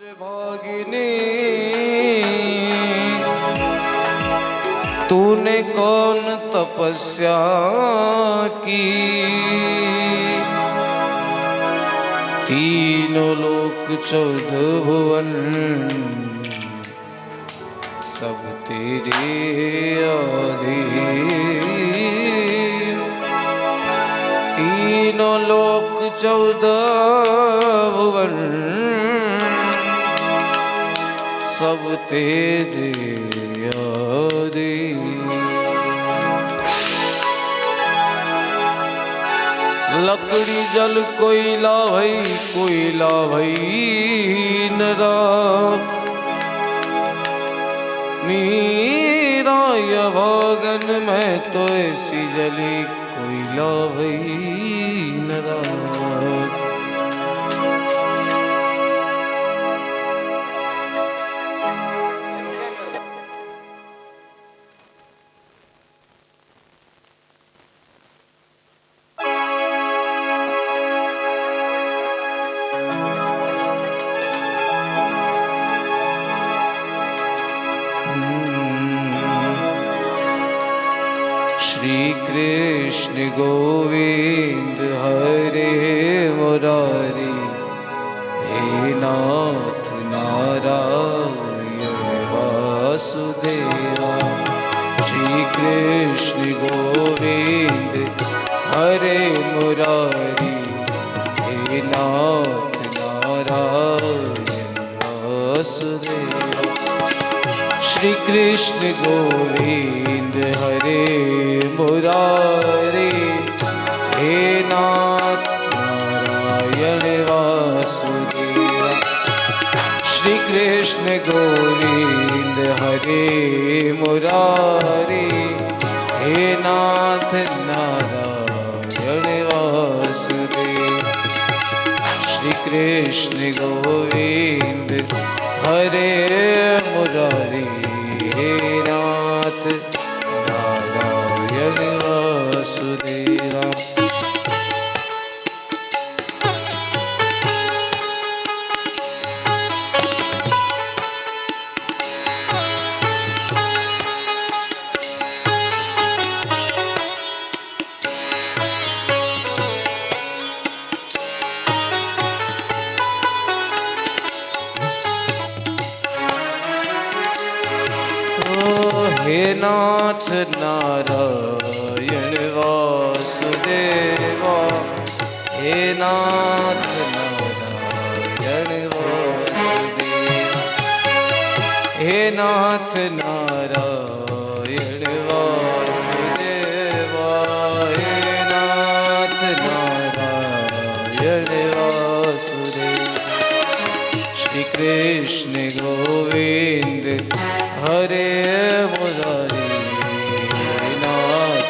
भागिनी तूने कौन तपस्या की, तीनों लोक चौदह भुवन सब तेरे अधीन। तीनों लोक चौदह भुवन सब तेरे अधीन। लकड़ी जल कोयला भई न राख, मीरा भागन में तो ऐसी जली कोयला भई न राख। श्री कृष्ण गोविंद हरे मुरारी, हे नाथ नारायण वासुदेवा। श्री कृष्ण गोविंद हरे मुरारी, हे नाथ नारायण वासुदेवा। श्री कृष्ण गोविंद हरे मुरारी, हे नाथ नारायण वासुदेवा। श्री कृष्ण गोविंद हरे मुरारी, हे नाथ नारायण वासुदेवा। श्री कृष्ण गोविंद हरे मुरारी, हे नाथ नारायण वासुदेवा। हे नाथ नारायण वासुदेवा, हे नाथ नारायण वासुदेवा। हे नाथ नारायण वासुदेवा, हे नाथ नारायण वासुदेवा। श्री कृष्ण गोविंद हरे मुरारी, हे नाथ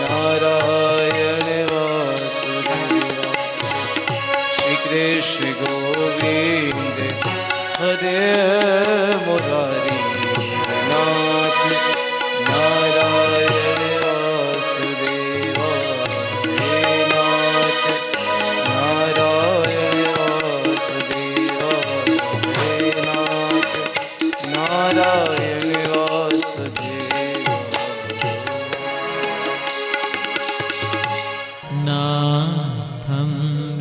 नारायण वासुदेवा। श्री कृष्ण गोविंद हरे मुरारी, हे नाथ नारायण वासुदेवा। हे नाथ नारायण वासुदेवा, हे नाथ नारायण वासुदेवा। नाथं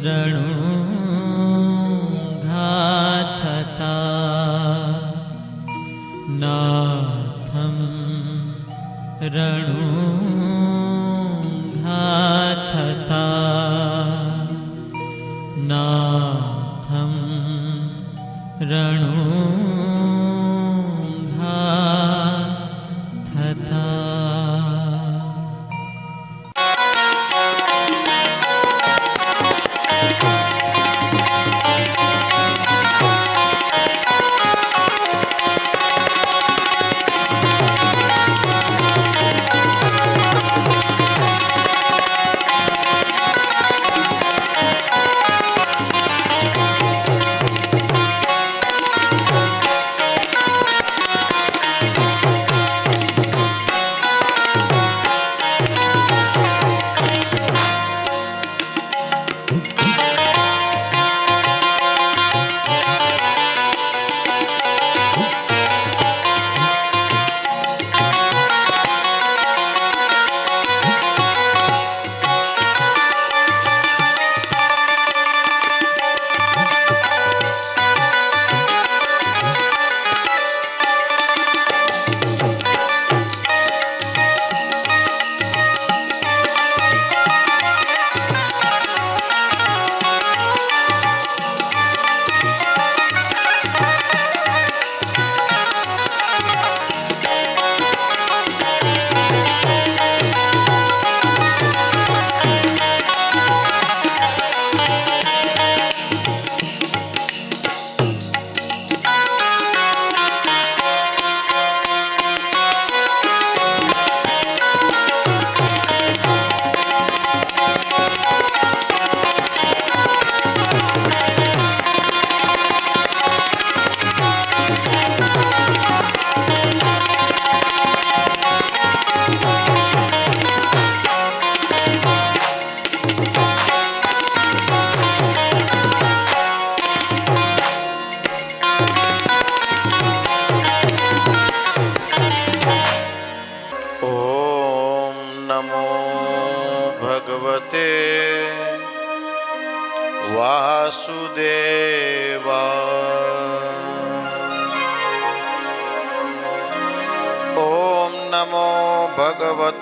रणुघातथा, नाथं रणुघातथा, नाथं रणुघातथा।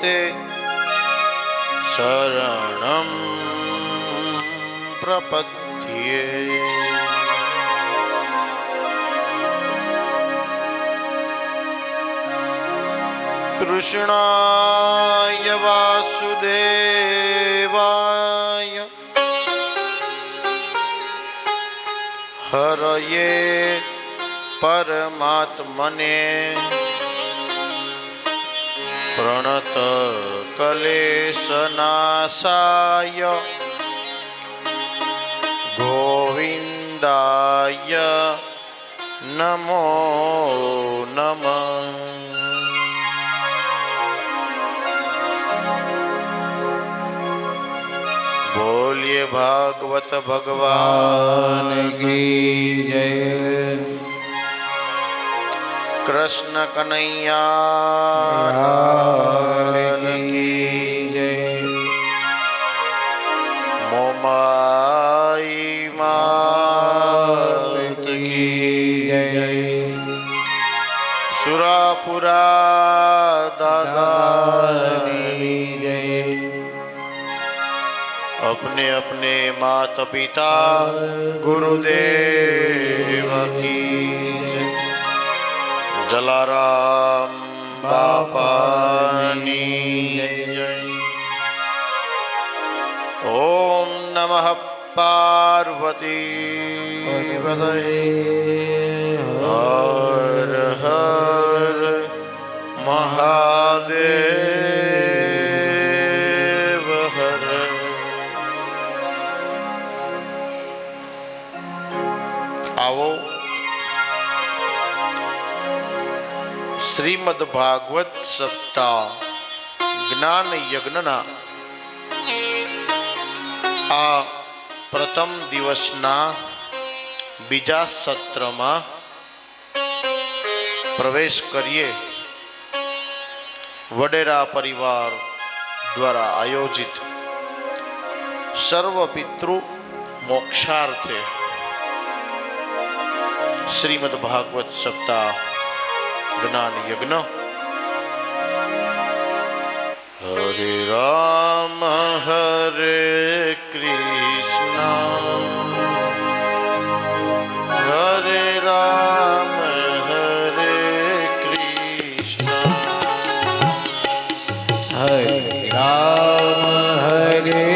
ते शरणं प्रपद्ये। कृष्णाय वासुदेवाय हरये परमात्मने प्रणत क्लेशनाशाय गोविन्दाय नमो नमः। बोलिए भागवत भगवान की जय। कृष्ण कन्हैया की जय। मोमाई मात की जय। सुरापुरा दादा जय। अपने अपने माता पिता गुरुदेव की जय। जलाराम बापानी जय। ओम नमः पार्वती पतये। हर हर महादेव हर। आओ શ્રીમદ ભાગવત સપ્તાહ જ્ઞાન યજ્ઞના આ પ્રથમ દિવસના બીજા સત્રમાં પ્રવેશ કરીએ। વડેરા પરિવાર દ્વારા આયોજિત સર્વ પિતૃ મોક્ષાર્થે શ્રીમદ ભાગવત સપ્તાહ ज्ञान यज्ञ। हरे राम हरे कृष्णा हरे राम हरे कृष्णा हरे राम हरे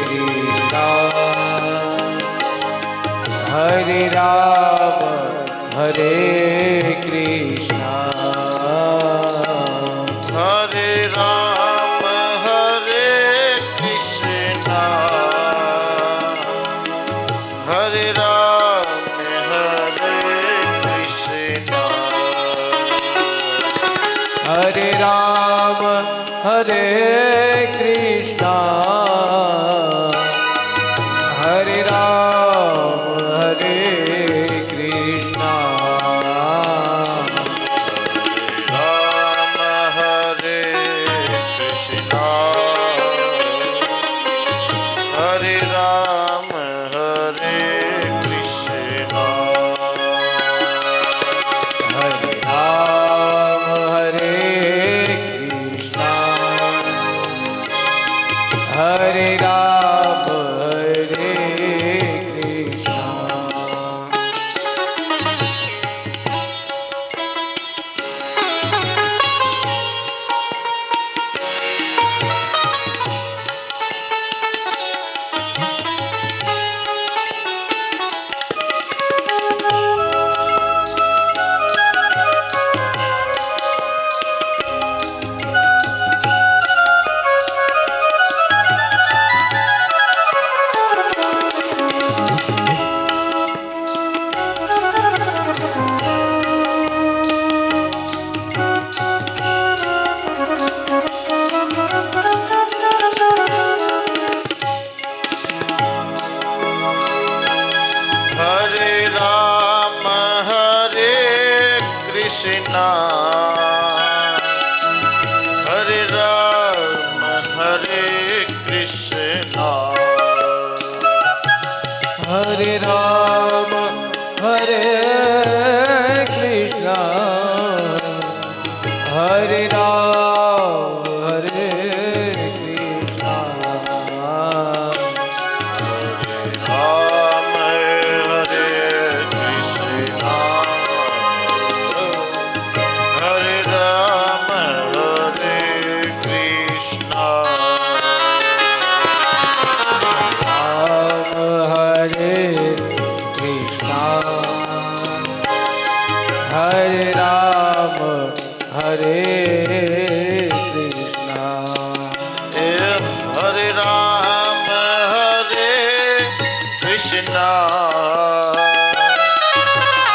कृष्णा हरे राम हरे कृष्णा हरे राम हरे कृष्णा हरे राम हरे कृष्णा हरे राम हरे कृष्णा हरे राम हरे कृष्णा राम हरे कृष्णा हरे राम हरे कृष्णा हरे राम हरे कृष्णा हरे राम हरे कृष्णा। कृष्णा हरे राम हरे कृष्णा हरे राम हरे कृष्णा हरे राम હરે કૃષ્ણ એ હરે રામ હરે કૃષ્ણ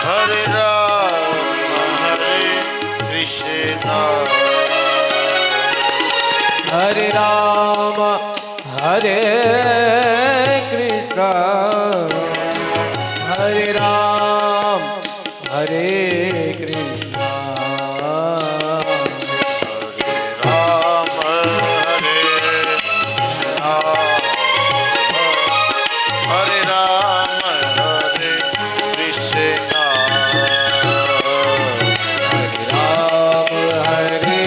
હરે રામ હરે કૃષ્ણ હરે રામ હરે કૃષ્ણ હરે રામ હરે કૃષ્ણ હરે રામ હરે કૃષ્ણ હરે રામ હરે કૃષ્ણ હરે રામ હરે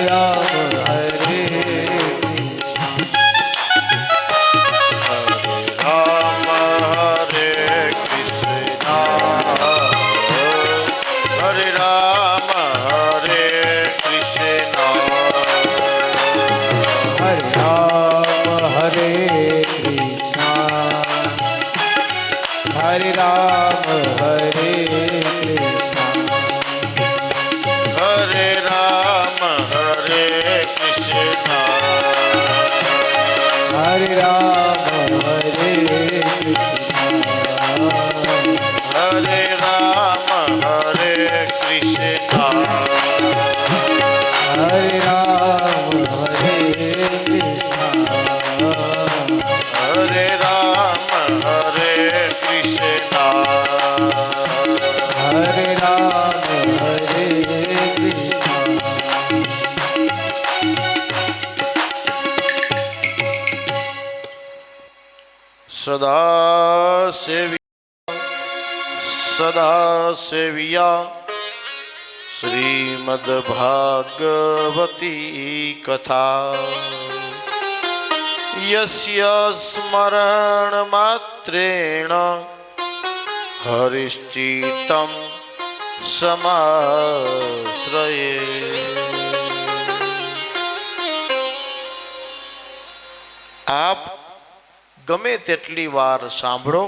રામ હરે કૃષ્ણ હરે રામ હરે કૃષ્ણ હરે રામ હરે કૃષ્ણ હરે રામ હરે કૃષ્ણ હરે રામ હરે કૃષ્ણ હરે રામ હરે કૃષ્ણ હરે રામ હરે કૃષ્ણ હરે રામ હરે કૃષ્ણ હરે રામ હરે કૃષ્ણ હરે રામ હરે કૃષ્ણ સદા સેવિયા શ્રીમદ ભાગવતી કથા યસ્ય સ્મરણ માત્રેણ હરિશ્ચિત્તં સમાશ્રયે. આપ ગમે તેટલી વાર સાંભળો,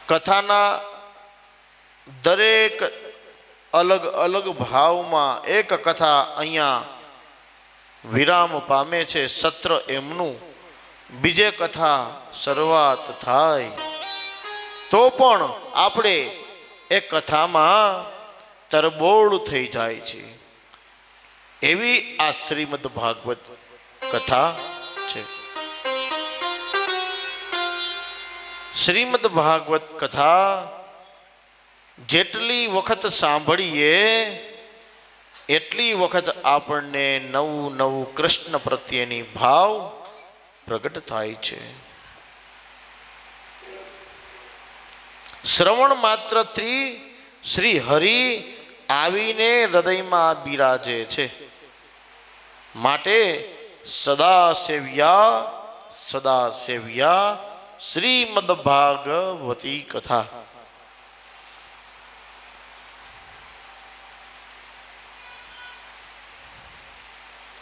કથાના દરેક અલગ અલગ ભાવમાં એક કથા અહીંયા વિરામ પામે છે. સત્ર એમનું બીજે કથા શરૂઆત થાય તો પણ આપણે એ કથામાં તરબોળ થઈ જાય છે. એવી આ શ્રીમદ ભાગવત કથા છે. શ્રીમદ ભાગવત કથા જેટલી વખત સાંભળીએ એટલી વખત આપણને નવું નવું કૃષ્ણ પ્રત્યેની ભાવ પ્રગટ થાય છે. શ્રવણ માત્રથી શ્રી હરિ આવીને હૃદયમાં બિરાજે છે. માટે સદા સેવ્યા શ્રીમદ ભાગવતી કથા.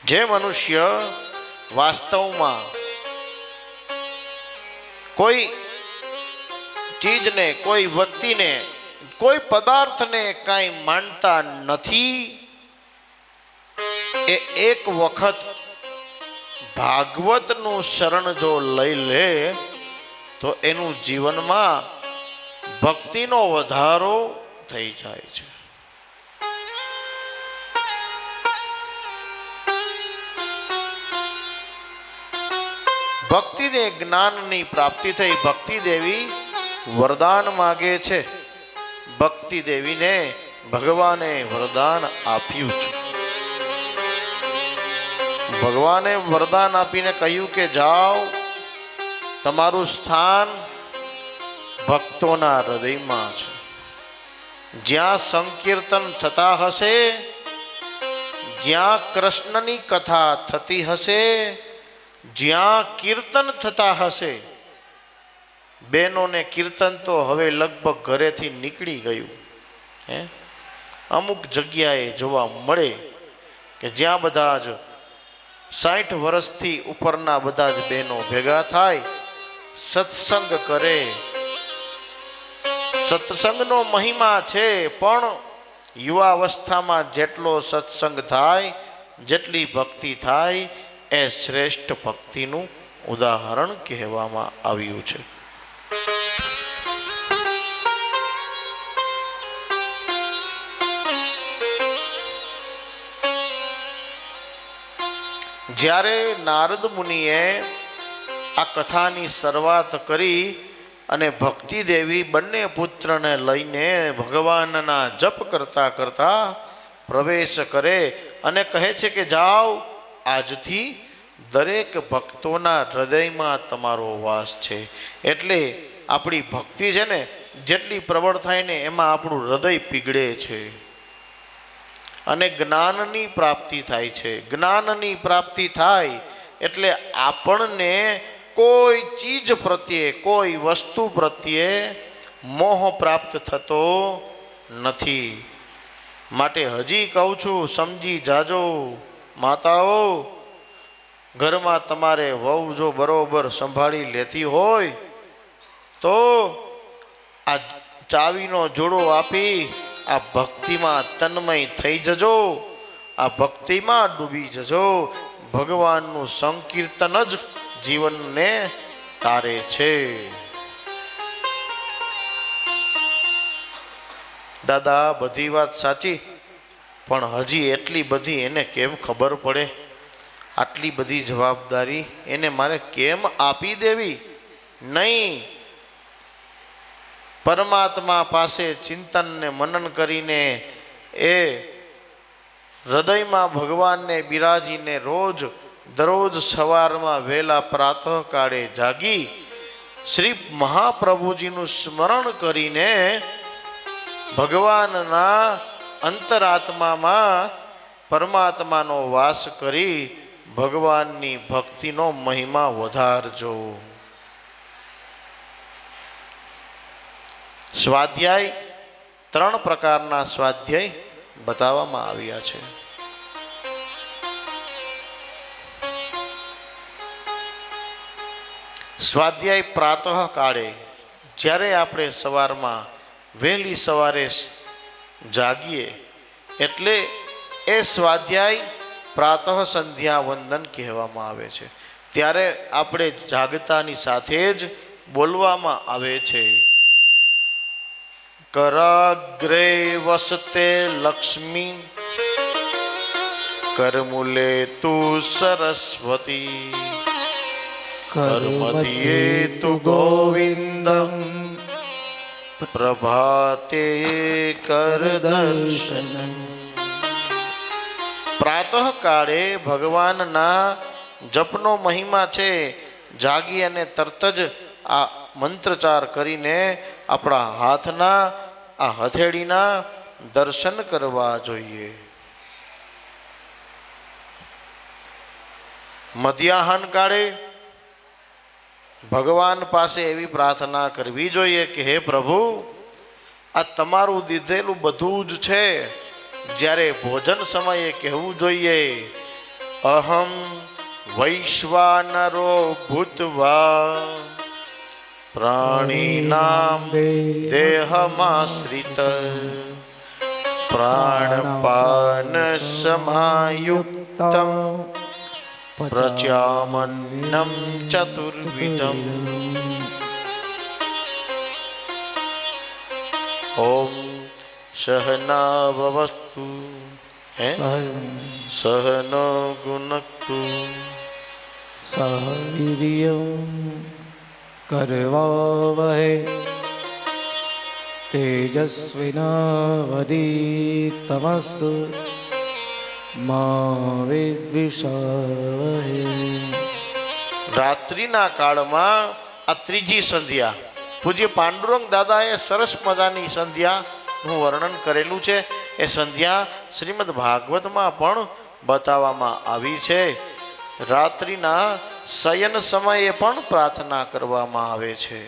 જે મનુષ્ય વાસ્તવમાં કોઈ ચીજને, કોઈ વ્યક્તિને, કોઈ પદાર્થને કાંઈ માનતા નથી, એ એક વખત ભાગવતનું શરણ જો લઈ લે તો એનું જીવનમાં ભક્તિનો વધારો થઈ જાય છે. ભક્તિને જ્ઞાનની પ્રાપ્તિ થઈ. ભક્તિ દેવી વરદાન માગે છે. ભક્તિ દેવીને ભગવાને વરદાન આપ્યું છે. ભગવાને વરદાન આપીને કહ્યું કે જાઓ, તમારું સ્થાન ભક્તોના હૃદયમાં છે. જ્યાં સંકીર્તન થતા હશે, જ્યાં કૃષ્ણની કથા થતી હશે, જ્યાં કીર્તન થતા હશે. બહેનોને કીર્તન તો હવે લગભગ ઘરેથી નીકળી ગયું. અમુક જગ્યાએ જોવા મળે કે જ્યાં બધા જ 60 વર્ષથી ઉપરના બધા જ બહેનો ભેગા થાય, સત્સંગ કરે, સત્સંગનો મહિમા છે, પણ યુવાવસ્થામાં જેટલો સત્સંગ થાય, જેટલી ભક્તિ થાય, એ શ્રેષ્ઠ ભક્તિનું ઉદાહરણ કહેવામાં આવ્યું છે. જ્યારે નારદ મુનિએ આ કથાની શરૂઆત કરી અને ભક્તિ દેવી બંને પુત્રને લઈને ભગવાનના જપ કરતા કરતા પ્રવેશ કરે અને કહે છે કે જાઓ, આજથી દરેક ભક્તોના હૃદયમાં તમારો વાસ છે. એટલે આપણી ભક્તિ છે ને, જેટલી પ્રબળ થાય ને એમાં આપણું હૃદય પીગળે છે અને જ્ઞાનની પ્રાપ્તિ થાય છે. જ્ઞાનની પ્રાપ્તિ થાય એટલે આપણને કોઈ ચીજ પ્રત્યે, કોઈ વસ્તુ પ્રત્યે મોહ પ્રાપ્ત થતો નથી. માટે હજી કહું છું, સમજી જાજો માતાઓ, ઘરમાં તમારે વહુ જો બરોબર સંભાળી લેતી હોય તો આ ચાવીનો જોડો આપી આ ભક્તિમાં તન્મય થઈ જજો, આ ભક્તિમાં ડૂબી જજો. ભગવાનનું સંકીર્તન જ જીવનને તારે છે. દાદા બધી વાત સાચી, પણ હજી એટલી બધી એને કેમ ખબર પડે? આટલી બધી જવાબદારી એને મારે કેમ આપી દેવી? નહીં, પરમાત્મા પાસે ચિંતન ને મનન કરીને એ હૃદયમાં ભગવાનને બિરાજીને રોજ દરરોજ સવારમાં વહેલા પ્રાતઃકાળે જાગી શ્રી મહાપ્રભુજીનું સ્મરણ કરીને ભગવાનના અંતરાત્મામાં પરમાત્માનો વાસ કરી ભગવાનની ભક્તિનો મહિમા વધારજો. સ્વાધ્યાય 3 પ્રકારના સ્વાધ્યાય બતાવવામાં આવ્યા છે. સ્વાધ્યાય પ્રાતઃ કાળે, જ્યારે આપણે સવારમાં વહેલી સવારે જાગીએ એટલે એ સ્વાધ્યાય પ્રાતઃ સંધ્યા વંદન કહેવામાં આવે છે. ત્યારે આપણે જાગતાની સાથે જ બોલવામાં આવે છે, કરાગ્રે વસતે લક્ષ્મી કરમૂલે તુ સરસ્વતી કર્મધ્યે તુ ગોવિંદમ પ્રભાતે કર દર્શનમ. પ્રાતઃ કાળે ભગવાનના જપનો મહિમા છે. જાગી અને તરત જ આ મંત્રચાર કરીને આપણા હાથના આ હથેળીના દર્શન કરવા જોઈએ. મધ્યાહન કાળે ભગવાન પાસે એવી પ્રાર્થના કરવી જોઈએ કે હે પ્રભુ, આ તમારું દીધેલું બધું જ છે. જ્યારે ભોજન સમયે કહેવું જોઈએ, અહમ વૈશ્વાનરો ભૂત્વા પ્રાણીનામ દેહમાશ્રિત પ્રાણપાન સમાયુક્તમ પ્રચામન્નમ ચતુર્વિધમ. ઓમ સહનાવવતુ સહનો ગુનક્તુ સહ વીર્યં કરવાવહે તેજસ્વિનાવધીતમસ્તુ મા વિદ્વિષાવહે. રાત્રિના કાળમાં આ ત્રીજી સંધ્યા પૂજ્ય પાંડુરંગ દાદાએ સરસ મજાની સંધ્યાનું વર્ણન કરેલું છે. એ સંધ્યા શ્રીમદ ભાગવતમાં પણ બતાવવામાં આવી છે. રાત્રિના શયન સમયે પણ પ્રાર્થના કરવામાં આવે છે.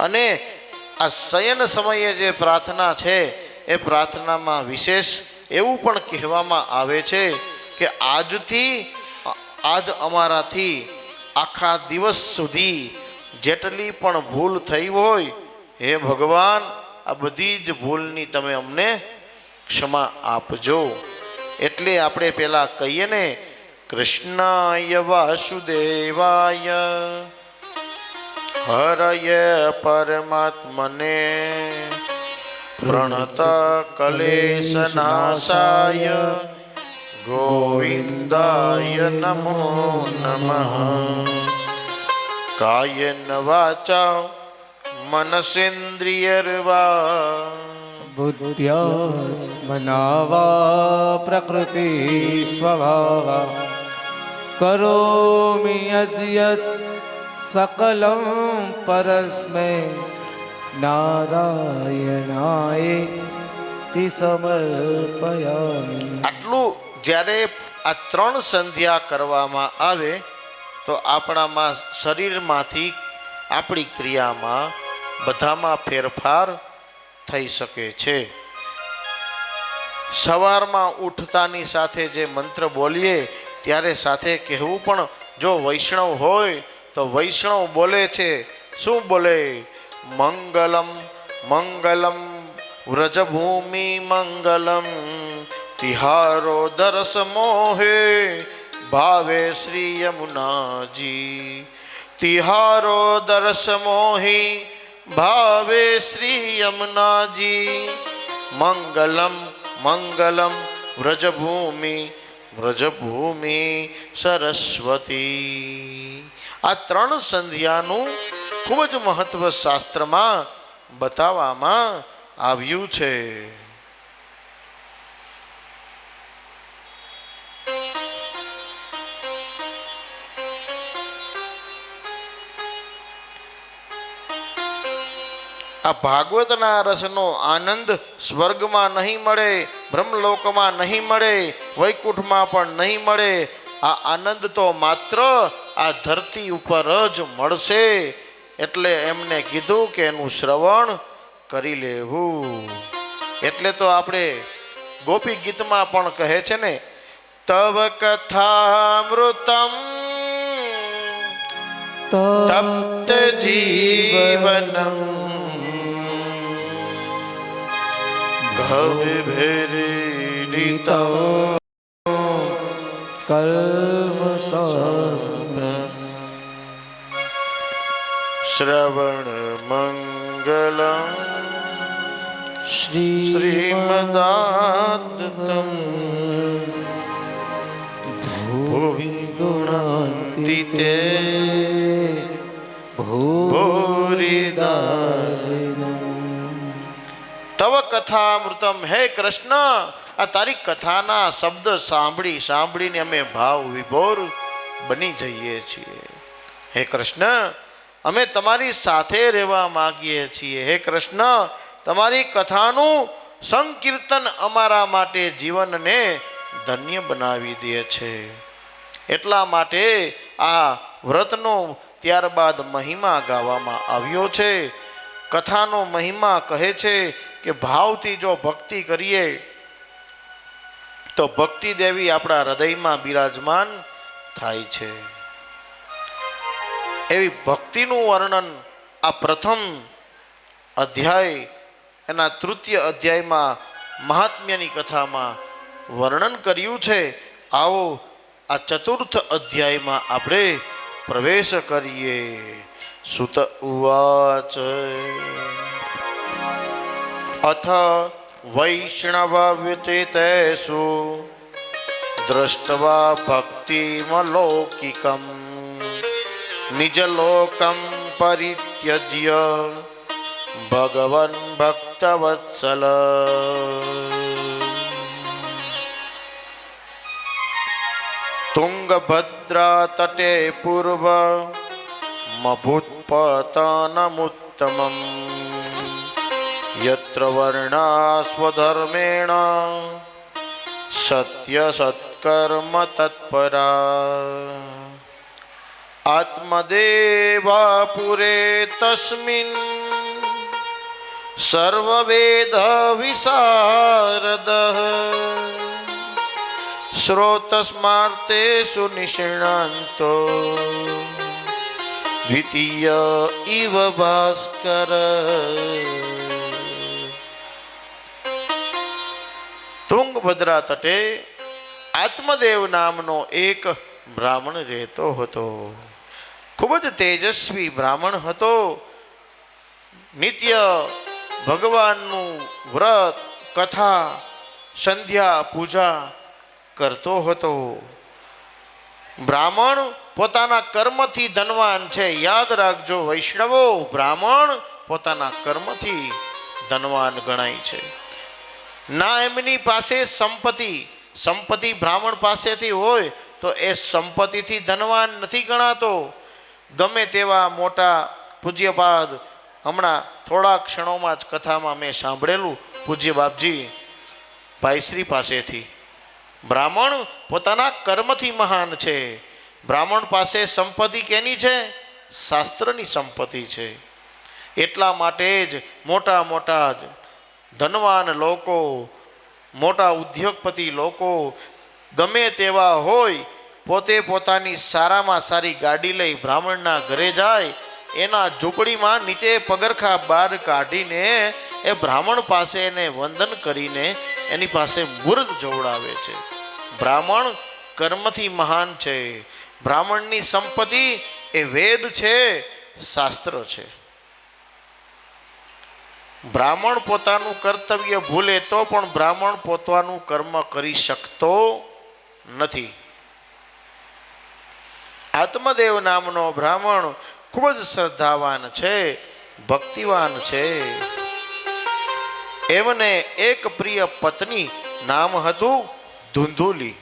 અને આ શયન સમયે જે પ્રાર્થના છે એ પ્રાર્થનામાં વિશેષ એવું પણ કહેવામાં આવે છે કે આજ અમારાથી આખા દિવસ સુધી જેટલી પણ ભૂલ થઈ હોય હે ભગવાન આ બધી જ ભૂલની તમે અમને ક્ષમા આપજો. એટલે આપણે પેલા કહીએ ને, કૃષ્ણાય વાસુદેવાય હરય પરમાત્મને પ્રણત કલેશનાશાય ગોવિંદાય નમો નમઃ. કાયેન વાચા મનસેન્દ્રિયર્વા બુદ્ધ્યાત્મના પ્રકૃતિ સ્વભાવા કરોમિ યદ્યત સકલં પરસ્મૈ નારાયણાય તિ સમર્પયામિ. આટલું જ્યારે આ 3 સંધ્યા કરવામાં આવે તો આપણામાં શરીરમાંથી આપણી ક્રિયામાં બધામાં ફેરફાર થઈ શકે છે. સવારમાં ઉઠતાની સાથે જે મંત્ર બોલીએ ત્યારે સાથે કહેવું, પણ જો વૈષ્ણવ હોય તો વૈષ્ણવ બોલે છે. શું બોલે? મંગલમ મંગલમ વ્રજભૂમિ મંગલમ તિહારો દરસ મોહે ભાવે શ્રી યમુનાજી. તિહારો દરસ મોહી ભાવે શ્રી યમુનાજી. મંગલમ મંગલમ વ્રજભૂમિ વ્રજભૂમિ સરસ્વતી. આ 3 સંધ્યાનું ખૂબ જ મહત્વ શાસ્ત્રમાં બતાવવામાં આવ્યું છે. આ ભાગવતના રસનો આનંદ સ્વર્ગમાં નહીં મળે, બ્રહ્મલોકમાં નહીં મળે, વૈકુંઠમાં પણ નહીં મળે. આ આનંદ તો માત્ર આ ધરતી ઉપર જ મળશે. એટલે એમને કીધું કે એનું શ્રવણ કરી લેવું. એટલે તો આપણે ગોપી ગીતમાં પણ કહે છે ને, તવ કથામૃતમ તપ્ત જીવનમ ભવભીરીડિતમ કલ્મષાસ્ત્ર શ્રવણ મંગલમ શ્રીમદાતતમ ભુવિ ગુણાન્તિ તે ભૂરિદારિણમ. તવ કથામૃતમ. હે કૃષ્ણ, આ તારી કથાના શબ્દ સાંભળીને અમે ભાવ વિભોર બની જઈએ છીએ. હે કૃષ્ણ, અમે તમારી સાથે રહેવા માંગીએ છીએ. હે કૃષ્ણ, તમારી કથાનું સંકીર્તન અમારા માટે જીવનને ધન્ય બનાવી દે છે. એટલા માટે આ વ્રતનો ત્યારબાદ મહિમા ગાવામાં આવ્યો છે. કથાનો મહિમા કહે છે કે ભાવથી જો ભક્તિ કરીએ તો ભક્તિ દેવી આપણા હૃદયમાં બિરાજમાન થાય છે. એવી ભક્તિનું વર્ણન આ પ્રથમ અધ્યાય એના 3ય અધ્યાયમાં મહાત્મ્યની કથામાં વર્ણન કર્યું છે. આવો આ 4થ અધ્યાયમાં આપણે પ્રવેશ કરીએ. સુત ઉવાચ અથ વૈષ્ણવ વિચિતેષુ દ્રષ્ટવા ભક્તિમલૌકિકમ નિજલોકમ પરિત્યજ્ય ભગવન ભક્તવત્સલ. તુંગભદ્રા તટે પૂર્વ મભૂત્પતનમુત્તમમ યત્ર વર્ણા સ્વધર્મેણ સત્ય સત્કર્મ તત્પરા. આત્મદેવા પુરે તસ્મિન સર્વવેદ વિશારદ શ્રોતસ્માર્તેષુ નિષ્ણાંતો દ્વિતીય ઇવ ભાસ્કર. તુંગભદ્રા તટે આત્મદેવ નામનો એક બ્રાહ્મણ રહેતો હતો. ખૂબ જ તેજસ્વી બ્રાહ્મણ હતો. નિત્ય ભગવાનનું વ્રત, કથા, સંધ્યા પૂજા કરતો હતો. બ્રાહ્મણ પોતાના કર્મથી ધનવાન છે. યાદ રાખજો વૈષ્ણવો, બ્રાહ્મણ પોતાના કર્મથી ધનવાન ગણાય છે. ના એમની પાસે સંપત્તિ બ્રાહ્મણ પાસેથી હોય તો એ સંપત્તિથી ધનવાન નથી ગણાતો. ગમે તેવા મોટા પૂજ્યપાદ, હમણાં થોડા ક્ષણોમાં જ કથામાં મેં સાંભળેલું પૂજ્ય બાપજી ભાઈશ્રી પાસેથી, બ્રાહ્મણ પોતાના કર્મથી મહાન છે. બ્રાહ્મણ પાસે સંપત્તિ કેની છે? શાસ્ત્રની સંપત્તિ છે. એટલા માટે જ મોટા ધનવાન લોકો, મોટા ઉદ્યોગપતિ લોકો ગમે તેવા હોય, પોતે પોતાની સારામાં સારી ગાડી લઈ બ્રાહ્મણના ઘરે જાય, એના ઝૂંપડીમાં નીચે પગરખા બહાર કાઢીને એ બ્રાહ્મણ પાસે એને વંદન કરીને એની પાસે મુર્દ જોવડાવે છે. બ્રાહ્મણ કર્મથી મહાન છે. બ્રાહ્મણની સંપત્તિ એ વેદ છે, શાસ્ત્ર છે. બ્રાહ્મણ પોતાનું કર્તવ્ય ભૂલે તો પણ બ્રાહ્મણ પોતાનું કર્મ કરી શકતો નથી. આત્મદેવ નામનો બ્રાહ્મણ ખૂબ જ શ્રદ્ધાવાન છે, ભક્તિવાન છે. એમને એક પ્રિય પત્ની, નામ હતું ધુંધુલી.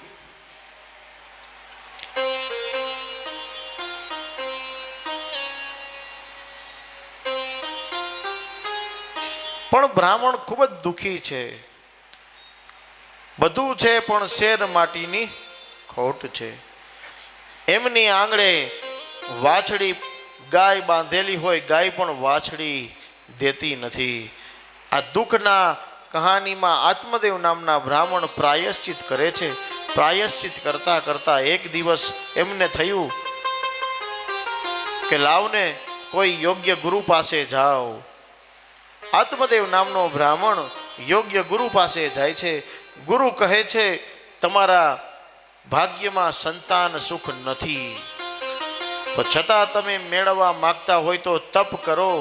પણ બ્રાહ્મણ ખૂબ જ દુઃખી છે. બધું છે પણ શેર માટીની ખોટ છે. એમની આંગણે વાછડી ગાય બાંધેલી હોય, ગાય પણ વાછડી દેતી નથી. આ દુઃખના કહાનીમાં આત્મદેવ નામના બ્રાહ્મણ પ્રાયશ્ચિત કરે છે. પ્રાયશ્ચિત કરતા કરતા એક દિવસ એમને થયું કે લાવને કોઈ યોગ્ય ગુરુ પાસે જાઓ. આત્મદેવ નામનો બ્રાહ્મણ યોગ્ય ગુરુ પાસે જાય છે. ગુરુ કહે છે, તમારા ભાગ્યમાં સંતાન સુખ નથી, છતાં તમે મેળવવા માંગતા હોય તો તપ કરો.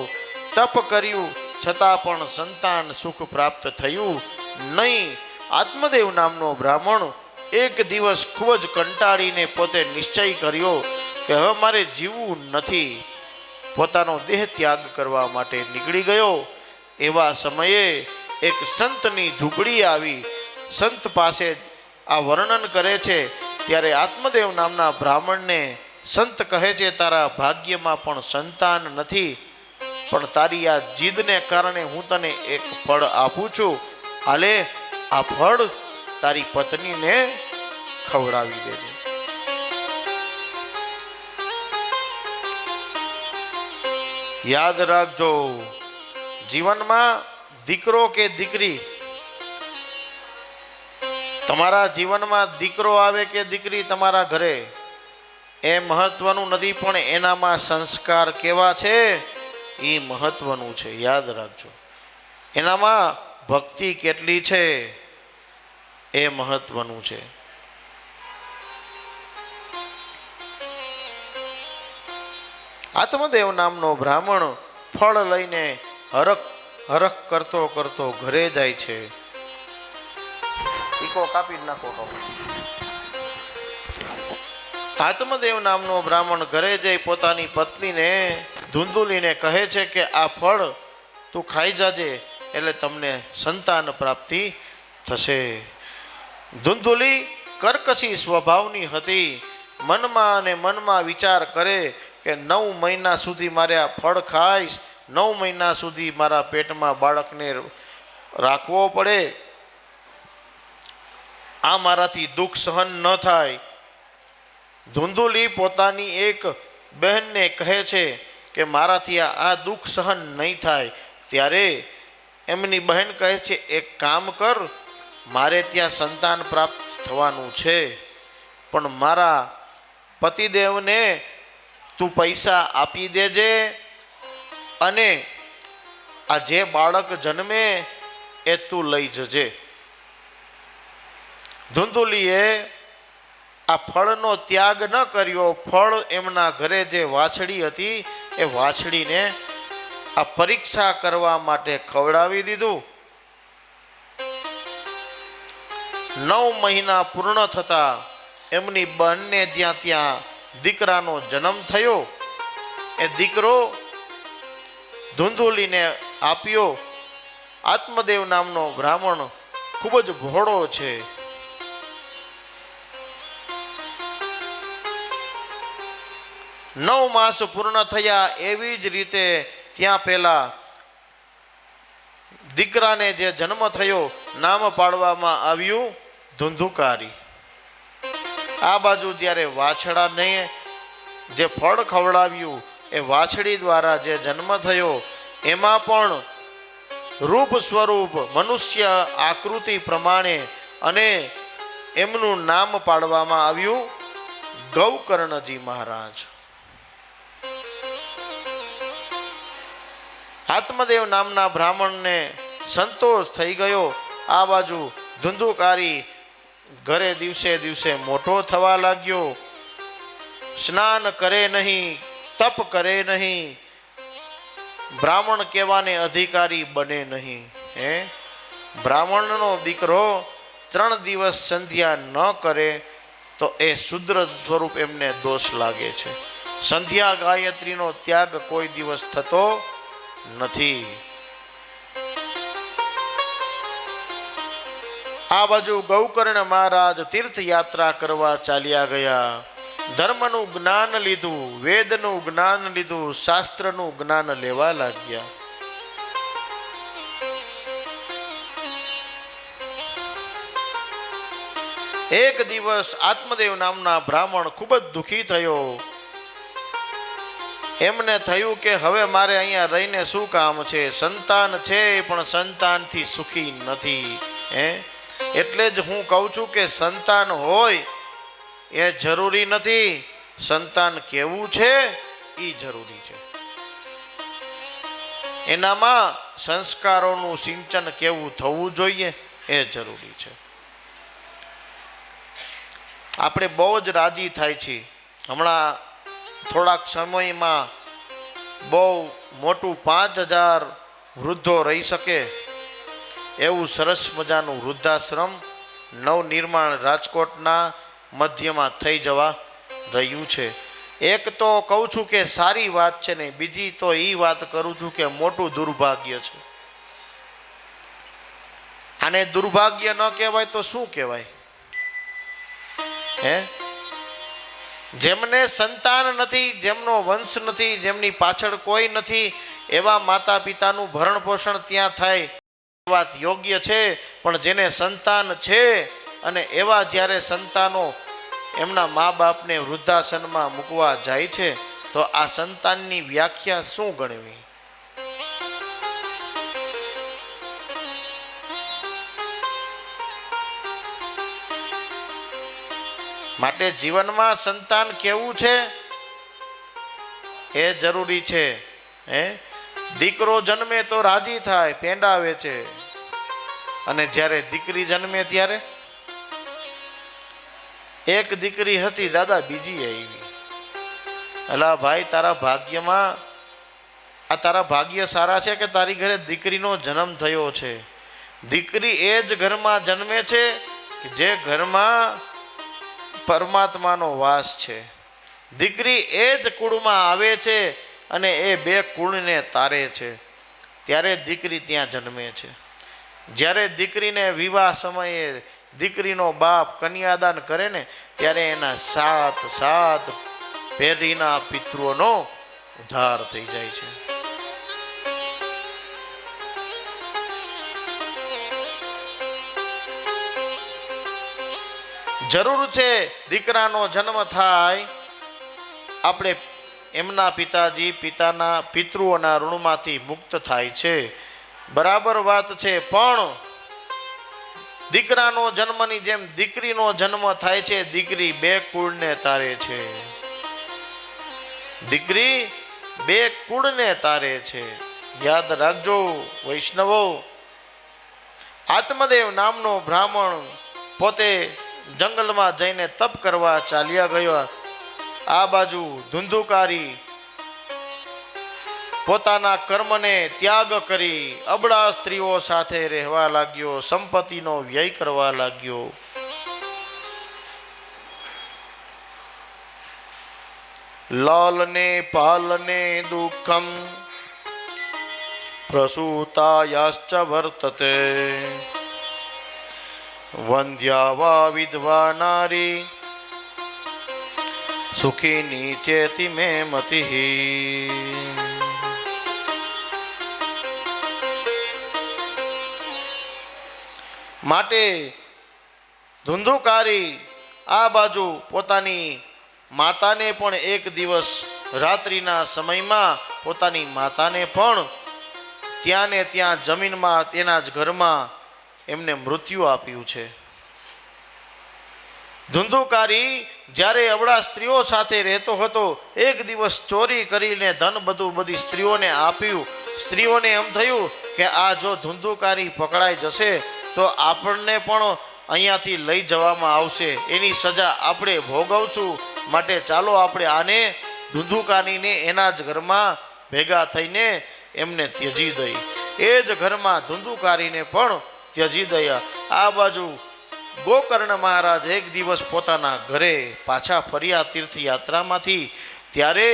તપ કર્યું છતાં પણ સંતાન સુખ પ્રાપ્ત થયું નહીં. આત્મદેવ નામનો બ્રાહ્મણ એક દિવસ ખૂબ જ કંટાળીને પોતે નિશ્ચય કર્યો કે હવે મારે જીવવું નથી. પોતાનો દેહ ત્યાગ કરવા માટે નીકળી ગયો. એવા સમયે એક સંતની ઝૂંપડી આવી. સંત પાસે આ વર્ણન કરે છે. ત્યારે આત્મદેવ નામના બ્રાહ્મણને સંત કહે છે, તારા ભાગ્યમાં પણ સંતાન નથી, પણ તારી આ જીદને કારણે હું તને એક ફળ આપું છું. હાલે આ ફળ તારી પત્નીને ખવડાવી દેજે. યાદ રાખજો, જીવનમાં દીકરો કે દીકરી, તમારા જીવનમાં દીકરો આવે કે દીકરી તમારા ઘરે, એ મહત્વનું નથી, પણ એનામાં સંસ્કાર કેવા છે એ મહત્વનું છે. યાદ રાખજો, એનામાં ભક્તિ કેટલી છે એ મહત્વનું છે. આત્મદેવ નામનો બ્રાહ્મણ ફળ લઈને હરખ કરતો કરતો ઘરે જાય છે. ઈકો કાપી નાખો. આત્મદેવ નામનો બ્રાહ્મણ ઘરે જઈ પોતાની પત્નીને ધુંધુલીને કહે છે કે આ ફળ તું ખાઈ જાજે, એટલે તમને સંતાન પ્રાપ્તિ થશે. ધુંધુલી કર્કશી સ્વભાવની હતી. મનમાં અને મનમાં વિચાર કરે કે 9 મહિના સુધી મારે આ ફળ ખાઈશ, 9 મહિના સુધી મારા પેટમાં બાળકને રાખવો પડે, આ મારાથી દુઃખ સહન ન થાય. ધુંધુલી પોતાની એક બહેનને કહે છે કે મારાથી આ દુઃખ સહન નહીં થાય. ત્યારે એમની બહેન કહે છે, એક કામ કર, મારે ત્યાં સંતાન પ્રાપ્ત થવાનું છે, પણ મારા પતિદેવને તું પૈસા આપી દેજે અને આ જે બાળક જન્મે એ તું લઈ જજે. ધુંધુલીએ આ ફળનો ત્યાગ ન કર્યો. ફળ એમના ઘરે જે વાછડી હતી એ વાછડીને આ પરીક્ષા કરવા માટે ખવડાવી દીધું. 9 મહિના પૂર્ણ થતા એમની બહેનને જ્યાં ત્યાં દીકરાનો જન્મ થયો. એ દીકરો ધુંધુલીને આપ્યો. આત્મદેવ નામનો બ્રાહ્મણ ખૂબ જ ભોળો છે. નવ માસ પૂર્ણ થયા એવી જ રીતે ત્યાં પેલા દીકરાને જે જન્મ થયો નામ પાડવામાં આવ્યું ધુંધુકારી. આ બાજુ જ્યારે વાછડાને જે ફળ ખવડાવ્યું એ વાછડી દ્વારા જે જન્મ થયો એમાં પણ રૂપ સ્વરૂપ મનુષ્ય આકૃતિ પ્રમાણે અને એમનું નામ પાડવામાં આવ્યું ગૌકર્ણજી મહારાજ. આત્મદેવ નામના બ્રાહ્મણને સંતોષ થઈ ગયો. આ બાજુ ધુંધુકારી ઘરે દિવસે દિવસે મોટો થવા લાગ્યો. સ્નાન કરે નહીં, તપ કરે નહીં, બ્રાહ્મણ કહેવાને અધિકારી બને નહીં. બ્રાહ્મણનો દીકરો 3 દિવસ સંધ્યા ન કરે તો એ શુદ્ર સ્વરૂપ એમને દોષ લાગે છે. સંધ્યા ગાયત્રીનો ત્યાગ કોઈ દિવસ થતો નથી. આ બાજુ ગૌકર્ણ મહારાજ તીર્થયાત્રા કરવા ચાલ્યા ગયા. ધર્મનું જ્ઞાન લીધું, વેદનું જ્ઞાન લીધું, શાસ્ત્રનું જ્ઞાન લેવા લાગ્યા. એક દિવસ આત્મદેવ નામના બ્રાહ્મણ ખૂબ જ દુઃખી થયો. એમને થયું કે હવે મારે અહીંયા રહીને શું કામ છે? સંતાન છે પણ સંતાનથી સુખી નથી. એટલે જ હું કહું છું કે સંતાન હોય એ જરૂરી નથી, સંતાન કેવું છે એ જરૂરી છે. એનામાં સંસ્કારોનું સિંચન કેવું થવું જોઈએ એ જરૂરી છે. આપણે બહુ જ રાજી થાય છે. હમણાં થોડાક સમયમાં બહુ મોટું 5000 વૃદ્ધો રહી શકે એવું સરસ મજાનું વૃદ્ધાશ્રમ નવનિર્માણ રાજકોટના મધ્યમાં થઈ જવા રહ્યું છે. એક તો કહું છું કે સારી વાત છે ને, બીજી તો એ વાત કરું છું કે મોટું દુર્ભાગ્ય છે. આને દુર્ભાગ્ય ન કહેવાય તો શું કહેવાય? જેમને સંતાન નથી, જેમનો વંશ નથી, જેમની પાછળ કોઈ નથી, એવા માતા પિતાનું ભરણ પોષણ ત્યાં થાય વાત યોગ્ય છે. પણ જેને સંતાન છે અને એવા જ્યારે સંતાનો એમના મા બાપને વૃદ્ધાશ્રમમાં મૂકવા જાય છે તો આ સંતાનની વ્યાખ્યા શું ગણવી? માટે જીવનમાં સંતાન કેવું છે એ જરૂરી છે. દીકરો જન્મે તો રાજી થાય, પેંડાવે છે, અને જ્યારે દીકરી જન્મે ત્યારે એક દીકરી હતી દાદા, બીજી આવી. અલા ભાઈ, તારા ભાગ્યમાં આ તારા ભાગ્ય સારા છે કે તારી ઘરે દીકરીનો જન્મ થયો છે. દીકરી એ જ ઘરમાં જન્મે છે જે ઘરમાં પરમાત્માનો વાસ છે. દીકરી એ જ કુળમાં આવે છે અને એ 2 કુળને તારે છે. ત્યારે દીકરી ત્યાં જન્મે છે. જ્યારે દીકરીને વિવાહ સમયે દીકરીનો બાપ કન્યાદાન કરે ને ત્યારે એના 7 પેઢીના પિતૃઓનો ઉદ્ધાર થઈ જાય છે. જરૂર છે દીકરાનો જન્મ થાય આપણે એમના પિતાના પિતૃઓના ઋણમાંથી મુક્ત થાય છે. બરાબર વાત છે. પણ દીકરાનો જન્મની જેમ દીકરીનો જન્મ થાય છે. દીકરી 2 કુળને તારે છે. દીકરી બે કુળને તારે છે. યાદ રાખજો વૈષ્ણવો. આત્મદેવ નામનો બ્રાહ્મણ પોતે જંગલમાં જઈને તપ કરવા ચાલ્યા ગયો. આ બાજુ ધુંધુકારી પોતાના કર્મને ત્યાગ કરી અબળા સ્ત્રીઓ સાથે રહેવા લાગ્યો, સંપત્તિનો વ્યય કરવા લાગ્યો. લાલને પાલને દુઃખમ પ્રસૂતાયાશ્ચ વર્તતે વંધ્યા વા વિધવા નારી સુખીની ચેતિ મે મતિઃ. માટે ધુંધુકારી આ બાજુ પોતાની માતાને પણ એક દિવસ રાત્રિના સમયમાં પોતાની માતાને પણ ત્યાં ને ત્યાં જમીનમાં તેના જ ઘરમાં એમને મૃત્યુ આપ્યું છે. ધુંધુકારી જ્યારે અબળા સ્ત્રીઓ સાથે રહેતો હતો, એક દિવસ ચોરી કરીને ધન બધું બધી સ્ત્રીઓને આપ્યું. સ્ત્રીઓને એમ થયું કે આ જો ધુંધુકારી પકડાઈ જશે તો આપણને પણ અહીંયાથી લઈ જવામાં આવશે, એની સજા આપણે ભોગવશું. માટે ચાલો આપણે આને ધુંધુકારીને એના જ ઘરમાં ભેગા થઈને એમને ત્યજી દઈ. એ જ ઘરમાં ધુંધુકારીને પણ ત્યજી દયા. આ બાજુ ગોકર્ણ મહારાજ એક દિવસ પોતાના ઘરે પાછા ફર્યા તીર્થયાત્રામાંથી. ત્યારે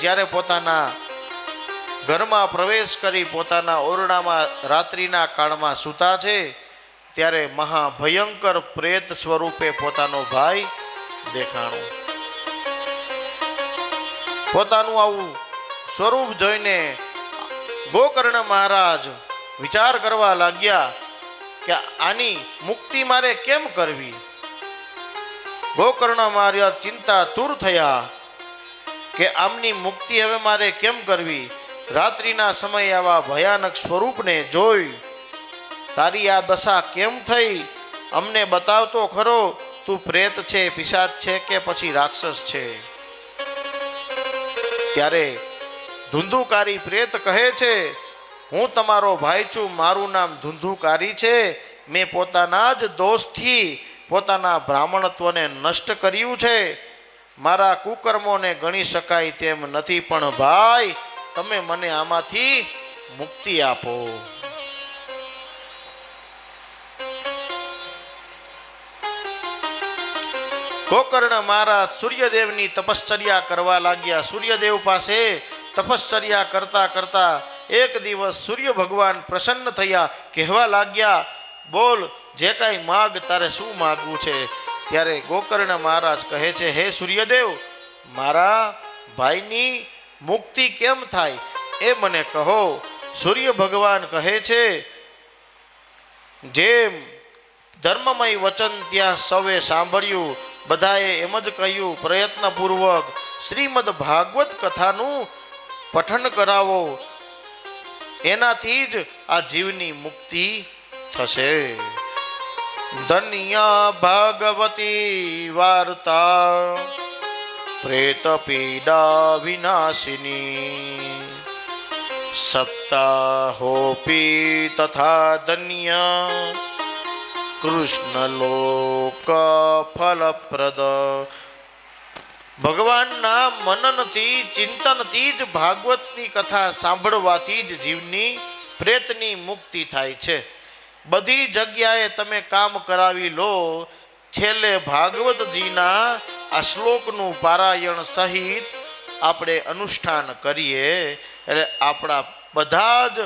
જ્યારે પોતાના ઘરમાં પ્રવેશ કરી પોતાના ઓરડામાં રાત્રિના કાળમાં સૂતા છે, ત્યારે મહાભયંકર પ્રેત સ્વરૂપે પોતાનો ભાઈ દેખાણો. પોતાનું આવું સ્વરૂપ જોઈને ગોકર્ણ મહારાજ વિચાર કરવા લાગ્યા કે આની મુક્તિ મારે કેમ કરવી. ગોકર્ણ મહારાજ ચિંતાતુર થયા કે આમની મુક્તિ હવે મારે કેમ કરવી. રાત્રિના સમયે આવા ભયાનક સ્વરૂપને જોઈ, તારી આ દશા કેમ થઈ, અમને બતાવતો ખરો, તું પ્રેત છે, પિશાચ છે કે પછી રાક્ષસ છે. ત્યારે ધુંધુકારી પ્રેત કહે છે, હું તમારો ભાઈ છું, મારું નામ ધુંધુકારી છે. મેં પોતાના જ દોષથી પોતાના બ્રાહ્મણત્વને નષ્ટ કર્યું છે. મારા કુકર્મોને ગણી શકાય તેમ નથી, પણ ભાઈ તમે મને આમાંથી મુક્તિ આપો. ગોકર્ણ મહારાજ સૂર્યદેવની તપશ્ચર્યા કરવા લાગ્યા. સૂર્યદેવ પાસે તપશ્ચર્યા કરતા કરતા એક દિવસ સૂર્ય ભગવાન પ્રસન્ન થયા. કહેવા લાગ્યા, બોલ જે કાંઈ માગ, તારે શું માગવું છે. ત્યારે ગોકર્ણ મહારાજ કહે છે, હે સૂર્યદેવ, મારા ભાઈની મુક્તિ કેમ થાય એ મને કહો. સૂર્ય ભગવાન કહે છે, જેમ ધર્મમય વચન ત્યાં સૌએ સાંભળ્યું, બધાએ એમ જ કહ્યું, પ્રયત્નપૂર્વક શ્રીમદ ભાગવત કથાનું પઠન કરાવો, એનાથી જ આ જીવની મુક્તિ થશે. ધન્ય ભાગવતી વાર્તા પ્રેત પીડા વિનાશિની સપ્તાહોપી તથા ધન્ય કૃષ્ણ લોક ફલપ્રદ. ભગવાનના મનનથી ચિંતનથી જ ભાગવતની કથા સાંભળવાથી જ જીવની પ્રેતની મુક્તિ થાય છે. બધી જગ્યાએ તમે કામ કરાવી લો, છેલ્લે ભાગવતજીના આ શ્લોકનું પારાયણ સહિત આપણે અનુષ્ઠાન કરીએ એટલે આપણા બધા જ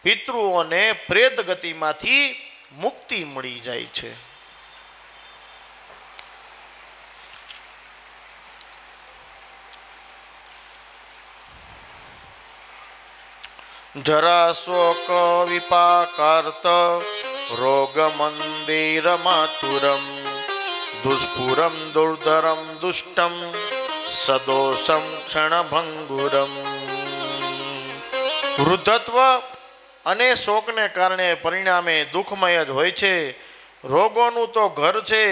પિતૃઓને પ્રેત ગતિમાંથી મુક્તિ મળી જાય છે. જરા શોક વિપાકાર્ત રોગ મંદિર માતુરમ દુષ્પુરમ દુર્ધરમ દુષ્ટમ સદોષમ ક્ષણભંગુરમ. વૃદ્ધત્વ અને શોકને કારણે પરિણામે દુઃખમય જ હોય છે. રોગોનું તો ઘર છે,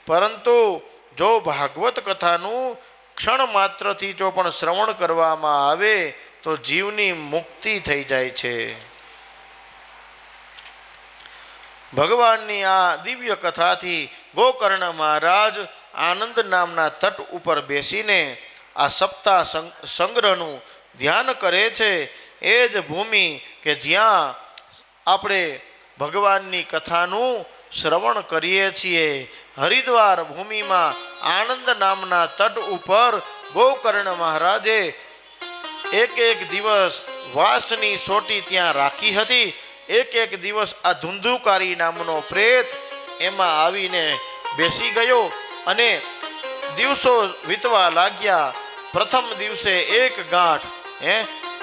પરંતુ જો ભાગવત કથાનું ક્ષણ માત્રથી જો પણ શ્રવણ કરવામાં આવે તો જીવની મુક્તિ થઈ જાય છે. ભગવાનની આ દિવ્ય કથાથી ગોકર્ણ મહારાજ આનંદ નામના તટ ઉપર બેસીને આ સપ્તાહ સંગ્રહનું ધ્યાન કરે છે. એ જ ભૂમિ કે જ્યાં આપણે ભગવાનની કથાનું શ્રવણ કરીએ છીએ. હરિદ્વાર ભૂમિમાં આનંદ નામના તટ ઉપર ગોકર્ણ મહારાજે એક દિવસ વાસની સોટી ત્યાં રાખી હતી. એક દિવસ આ ધુંધુકારી નામનો પ્રેત એમાં આવીને બેસી ગયો અને દિવસો વીતવા લાગ્યા. પ્રથમ દિવસે એક ગાંઠ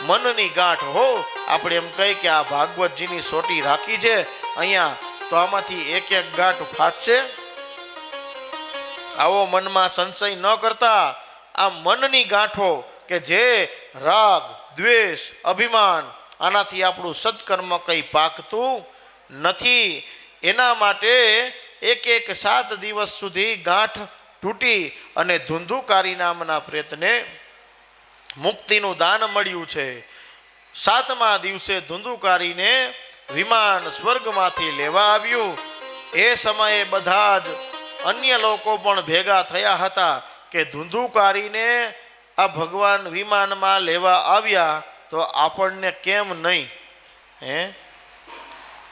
મનની ગાંઠ હો, આપણે એમ કહી કે આ ભાગવતજીની સોટી રાખી છે અહીંયા, તો આમાંથી એક ગાંઠ ફાટશે. આવો મનમાં સંશય ન કરતા આ મનની ગાંઠો કે જે રાગ, દ્વેષ, અભિમાન, આનાથી આપણું સત્કર્મ કંઈ પાકતું નથી. એના માટે એક 7 દિવસ સુધી ગાંઠ તૂટી અને ધુંધુકારી નામના પ્રેતને મુક્તિનું દાન મળ્યું છે. 7મા દિવસે ધુંધુકારીને વિમાન સ્વર્ગમાંથી લેવા આવ્યું. એ સમયે બધા જ અન્ય લોકો પણ ભેગા થયા હતા કે ધુંધુકારીને આ ભગવાન વિમાનમાં લેવા આવ્યા તો આપણને કેમ નહીં.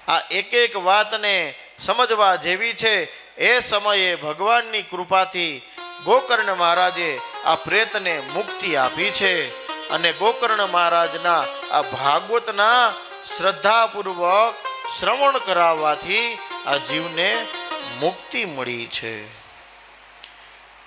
આ એક વાતને સમજવા જેવી છે. એ સમયે ભગવાનની કૃપાથી ગોકર્ણ મહારાજે આ પ્રેતને મુક્તિ આપી છે અને ગોકર્ણ મહારાજના આ ભાગવતના શ્રદ્ધાપૂર્વક શ્રવણ કરાવવાથી આ જીવને મુક્તિ મળી છે.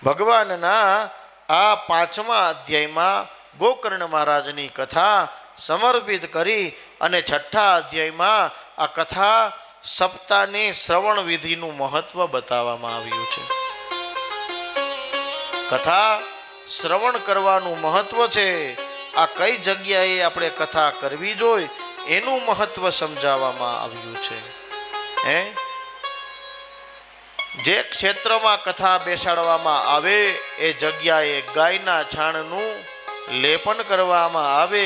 ભગવાનના આ 5મા અધ્યાયમાં ગોકર્ણ મહારાજની કથા સમર્પિત કરી અને 6ઠા અધ્યાયમાં આ કથા સપ્તાહની શ્રવણ વિધિનું મહત્વ બતાવવામાં આવ્યું છે. કથા શ્રવણ કરવાનું મહત્વ છે. આ કઈ જગ્યાએ આપણે કથા કરવી જોઈએ એનું મહત્વ સમજાવવામાં આવ્યું છે. જે ક્ષેત્રમાં કથા બેસાડવામાં આવે એ જગ્યાએ ગાયના છાણનું લેપન કરવામાં આવે,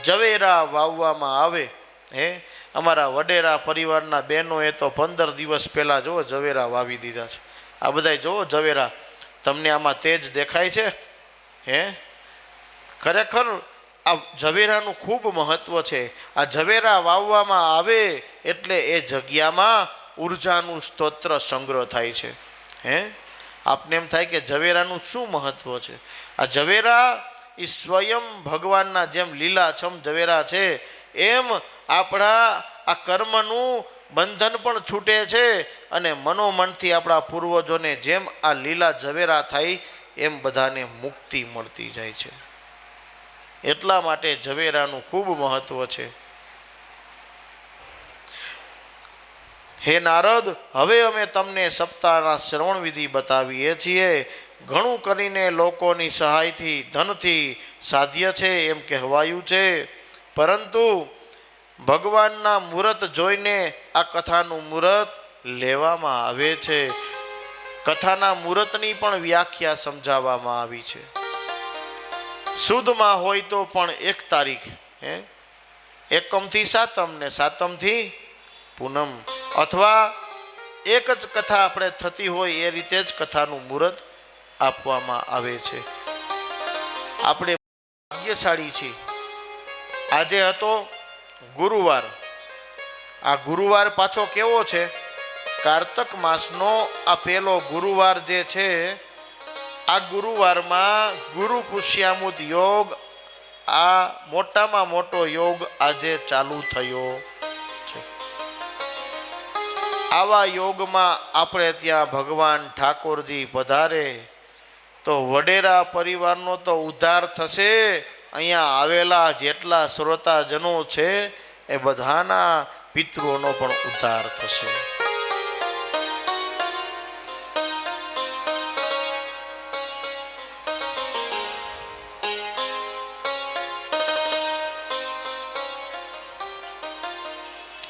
ઝવેરા વાવવામાં આવે. અમારા વડેરા પરિવારના બહેનોએ તો 15 દિવસ પહેલાં જુઓ ઝવેરા વાવી દીધા છે. આ બધા જુઓ ઝવેરા, તમને આમાં તેજ દેખાય છે? ખરેખર આ ઝવેરાનું ખૂબ મહત્વ છે. આ ઝવેરા વાવવામાં આવે એટલે એ જગ્યામાં ઉર્જાનું સ્તોત્ર સંગ્રહ થાય છે. આપને એમ થાય કે ઝવેરાનું શું મહત્વ છે? આ ઝવેરા એ સ્વયં ભગવાનના જેમ લીલાછમ ઝવેરા છે એમ આપણા આ કર્મનું બંધન પણ છૂટે છે અને મનોમનથી આપણા પૂર્વજોને જેમ આ લીલા ઝવેરા થાય એમ બધાને મુક્તિ મળતી જાય છે. એટલા માટે ઝવેરાનું ખૂબ મહત્વ છે. હે નારદ, હવે અમે તમને સપ્તાહના શ્રવણ વિધિ બતાવીએ છીએ. ઘણું કરીને લોકોની સહાયથી ધનથી સાધ્ય છે એમ કહેવાયું છે, પરંતુ ભગવાનના મુહૂર્ત જોઈને આ કથાનું મુહૂર્ત લેવામાં આવે છે. કથાના મુહૂર્તની પણ વ્યાખ્યા સમજાવવામાં આવી છે. સુદમાં હોય તો પણ 1 તારીખ, એકમથી સાતમ ને સાતમથી પૂનમ, અથવા એક જ કથા આપણે થતી હોય એ રીતે જ કથાનું મુહૂર્ત આપવામાં આવે છે. આપણે ભાગ્યશાળી છીએ. આજે હતો ગુરુવાર. આ ગુરુવાર પાછો કેવો છે? કારતક માસનો આ પહેલો ગુરુવાર જે છે, આ ગુરુવારમાં ગુરુ પુષ્યામુદ યોગ, આ મોટામાં મોટો યોગ આજે ચાલુ થયો છે. આવા યોગમાં આપણે ત્યાં ભગવાન ઠાકોરજી પધારે તો વડેરા પરિવારનો તો ઉદ્ધાર થશે. અહીંયા આવેલા જેટલા શ્રોતાજનો છે એ બધાના પિતૃઓનો પણ ઉદ્ધાર થશે.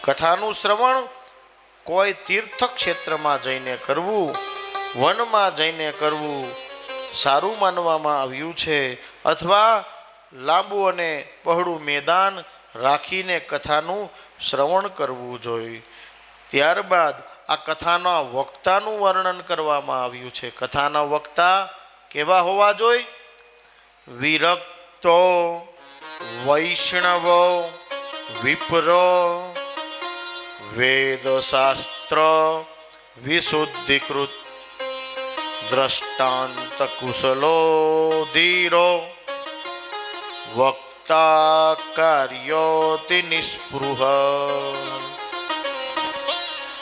કથાનું શ્રવણ કોઈ તીર્થ ક્ષેત્રમાં જઈને કરવું, વનમાં જઈને કરવું, સારું માનવામાં આવ્યું છે, અથવા લાંબુ અને પહોળું મેદાન રાખીને કથાનું શ્રવણ કરવું જોઈએ. ત્યારબાદ આ કથાના વક્તાનું વર્ણન કરવામાં આવ્યું છે. કથાના વક્તા કેવા હોવા જોઈએ? વિરક્તો, વૈષ્ણવો, વિપ્રો, વેદશાસ્ત્ર વિશુદ્ધિકૃત, દ્રષ્ટાંત કુશલો ધીરો, વક્તા કાર્યોતિ નિસ્પૃહ.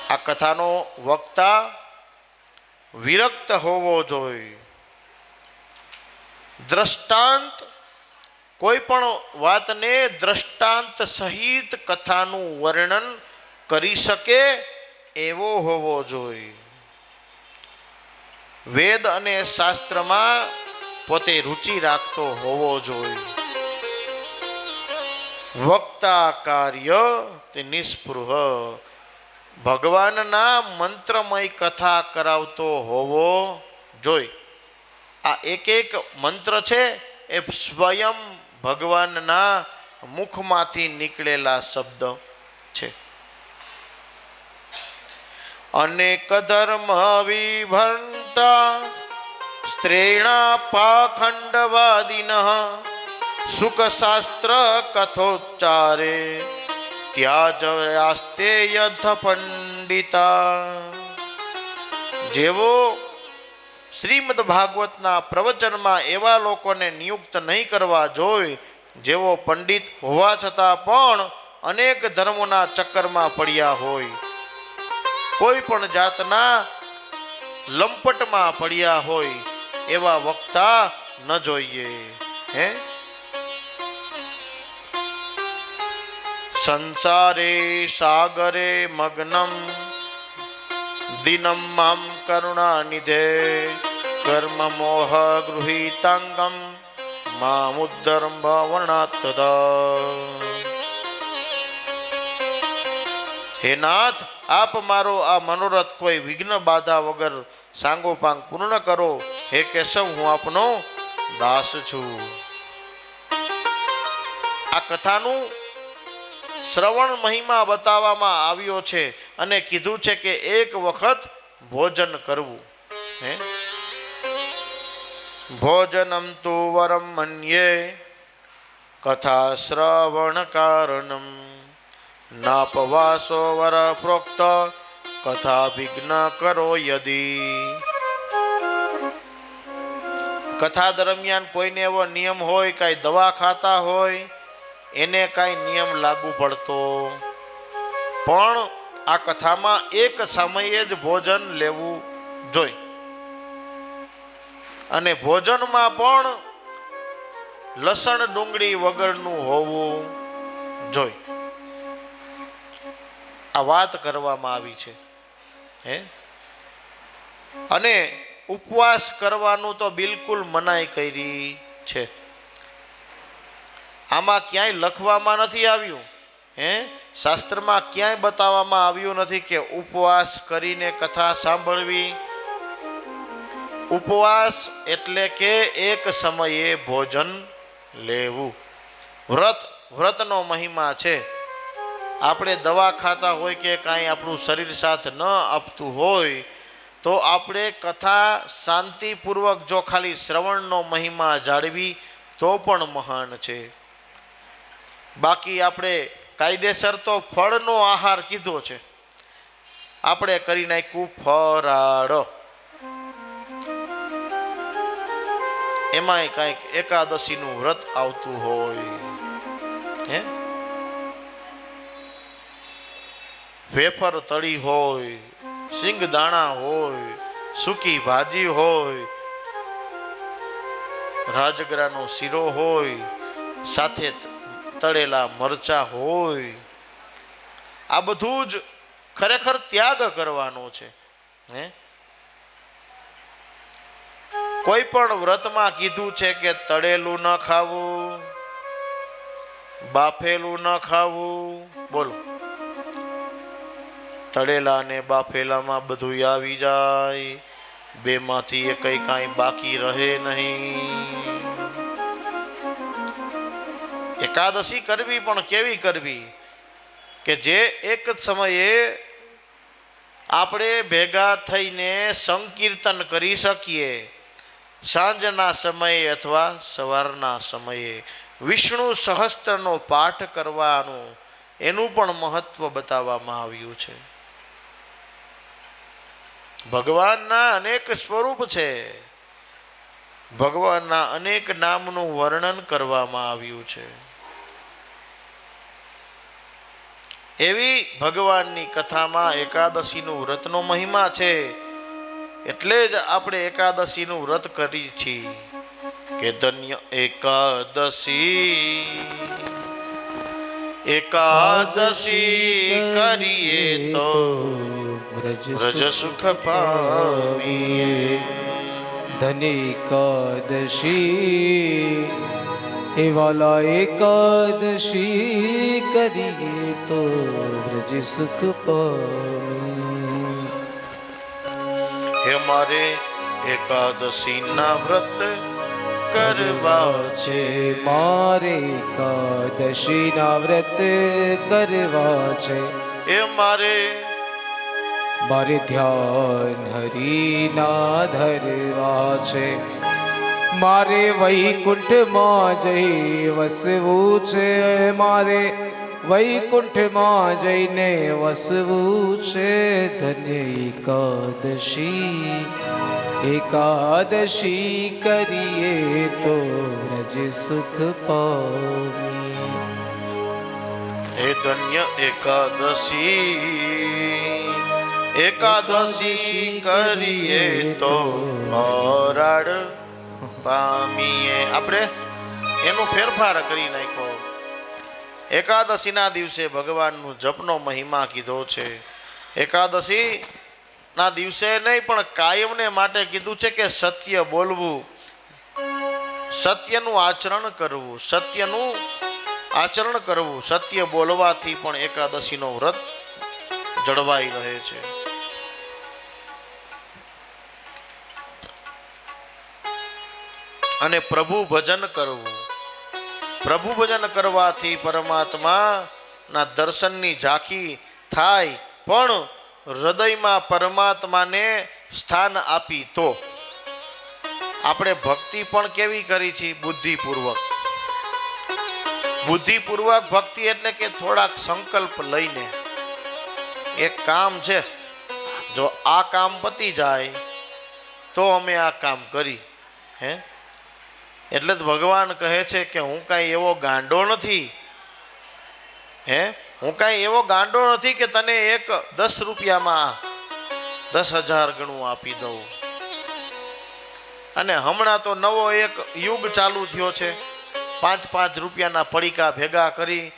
આ કથાનો વક્તા વિરક્ત હોવો જોઈએ. દ્રષ્ટાંત, કોઈ પણ વાતને દ્રષ્ટાંત સહિત કથાનું વર્ણન કરી શકે એવો હોવો જોઈએ. વેદ અને શાસ્ત્રમાં પોતે રુચિ રાખતો હોવો જોઈએ. વક્તા કાર્ય તે નિસ્પૃહ, ભગવાનના મંત્રમય કથા કરાવતો હોવો જોઈએ. આ એક એક મંત્ર છે એ સ્વયં ભગવાનના મુખમાંથી નીકળેલા શબ્દ છે. અનેક ધર્મ વિભંતા સ્ત્રીણા પાખંડવાદિન સુખશાસ્ત્ર કથોચ્ચારે ત્યાજયાસ્તે યથ પંડિતા. જેવો શ્રીમદ ભાગવતના પ્રવચનમાં એવા લોકોને નિયુક્ત નહીં કરવા જોઈએ જેવો પંડિત હોવા છતાં પણ અનેક ધર્મોના ચક્કરમાં પડ્યા હોય, કોઈ પણ જાતના લંપટમાં પડ્યા હોય એવા વક્તા ન જોઈએ. હે સંસારે સાગરે મગ્નમ દિનમ મામ કરુણા નિધે કર્મ મોહ ગૃહીતાંગમ મામુદ્ધરમ ભવનાત. હે નાથ, આપ મારો આ મનોરથ કોઈ વિઘ્ન બાધા વગર સાંગોપાંગ પૂર્ણ કરો. હે કેશવ, હું આપનો દાસ છું. આ કથાનું શ્રવણ મહિમા બતાવવામાં આવ્યો છે અને કીધું છે કે એક વખત ભોજન કરવું. હે ભોજનમ તુ વરમ મન્યે કથા શ્રવણ કારણમ નાપવાસો વર પ્રોક્ત કથા વિઘ્ન કરો યદી. કથા દરમિયાન કોઈને એવો નિયમ હોય, કાંઈ દવા ખાતા હોય, એને કાંઈ નિયમ લાગુ પડતો, પણ આ કથામાં એક સમયે જ ભોજન લેવું જોઈએ. અને ભોજનમાં પણ લસણ ડુંગળી વગરનું હોવું જોઈએ. આ વાત કરવામાં આવી છે. હે અને ઉપવાસ કરવાનું તો બિલકુલ મનાઈ કરી છે. આમાં ક્યાંય લખવામાં નથી આવ્યું, હે શાસ્ત્રમાં ક્યાંય બતાવવામાં આવ્યું નથી કે ઉપવાસ કરીને કથા સાંભળવી. ઉપવાસ એટલે કે એક સમયે ભોજન લેવું. વ્રતનો મહિમા છે. આપણે દવા ખાતા હોય કે કાંઈ આપણું શરીર સાથ ન આપતું હોય તો આપણે કથા શાંતિપૂર્વક જો ખાલી શ્રવણનો મહિમા જાળવી તો પણ મહાન છે. બાકી આપણે કાયદેસર તો ફળનો આહાર કીધો છે, આપણે કરી નાખ્યું ફરાળ. એમાંય કાંઈક એકાદશીનું વ્રત આવતું હોય, હે વેફર તળી હોય, સિંગ દાણા હોય, સૂકી ભાજી હોય, રાજગરાનો શીરો હોય, સાથે તળેલા મરચા હોય. આ બધું જ ખરેખર ત્યાગ કરવાનો છે. હે કોઈ પણ વ્રતમાં કીધું છે કે તળેલું ન ખાવું, બાફેલું ન ખાવું. બોલો, તળેલા ને બાફેલામાં બધું આવી જાય, બેમાંથી એ કઈ કાંઈ બાકી રહે નહીં. એકાદશી કરવી પણ કેવી કરવી કે જે એક જ સમયે આપણે ભેગા થઈને સંકીર્તન કરી શકીએ. સાંજના સમયે અથવા સવારના સમયે વિષ્ણુ સહસ્ત્રનો પાઠ કરવાનું એનું પણ મહત્વ બતાવવામાં આવ્યું છે. ભગવાનના અનેક સ્વરૂપ છે, ભગવાનના અનેક નામનું વર્ણન કરવામાં આવ્યું છે. એવી ભગવાનની કથામાં એકાદશીનું વ્રતનો મહિમા છે. એટલે જ આપણે એકાદશીનું વ્રત કરી છીએ કે ધન્ય એકાદશી, એકાદશી કરીએ તો વ્રજ સુખ પામીએ. ધનિકાદશી એ વાલા એકાદશી કરીએ તો વ્રજ સુખ પામીએ. હે મારે એકાદશી ના વ્રત કરવા છે, મારે એકાદશી ના વ્રત કરવા છે. એ મારે ધ્યાન હરિના ધરવા છે. મારે વૈકુંઠમાં જઈ વસવું છે, મારે વૈકુંઠમાં જઈને વસવું છે. ધન્ય એકાદશી, એકાદશી કરીએ તો વ્રજ સુખ પામીએ. હે ધન્ય એકાદશી, એકાદશી કરીએ તો હરાડ પામીએ. આપણે એનો ફેરફાર કરી નાખ્યો. એકાદશીના દિવસે ભગવાનનું જપનો મહિમા કીધો છે. એકાદશી ના દિવસે નહીં પણ કાયમને માટે કીધું છે કે સત્ય બોલવું, સત્યનું આચરણ કરવું, સત્યનું આચરણ કરવું. સત્ય બોલવાથી પણ એકાદશીનો વ્રત જળવાઈ રહે છે. અને પ્રભુ ભજન કરવું. પ્રભુ ભજન કરવાથી પરમાત્મા ના દર્શનની ઝાંખી થાય, પણ હૃદયમાં પરમાત્માને સ્થાન આપી તો. આપણે ભક્તિ પણ કેવી કરી છે? બુદ્ધિપૂર્વક. બુદ્ધિપૂર્વક ભક્તિ એટલે કે થોડાક સંકલ્પ લઈને એક કામ છે, જો આ કામ પતી જાય તો અમે આ કામ કરી. હે એટલે જ ભગવાન કહે છે કે હું કાંઈ એવો ગાંડો નથી. હું કાંઈ એવો ગાંડો નથી કે તને એક 10 રૂપિયામાં 10,000 ગણું આપી દઉં. અને હમણાં તો નવો એક યુગ ચાલુ થયો છે. 5-5 રૂપિયાના પડીકા ભેગા કરી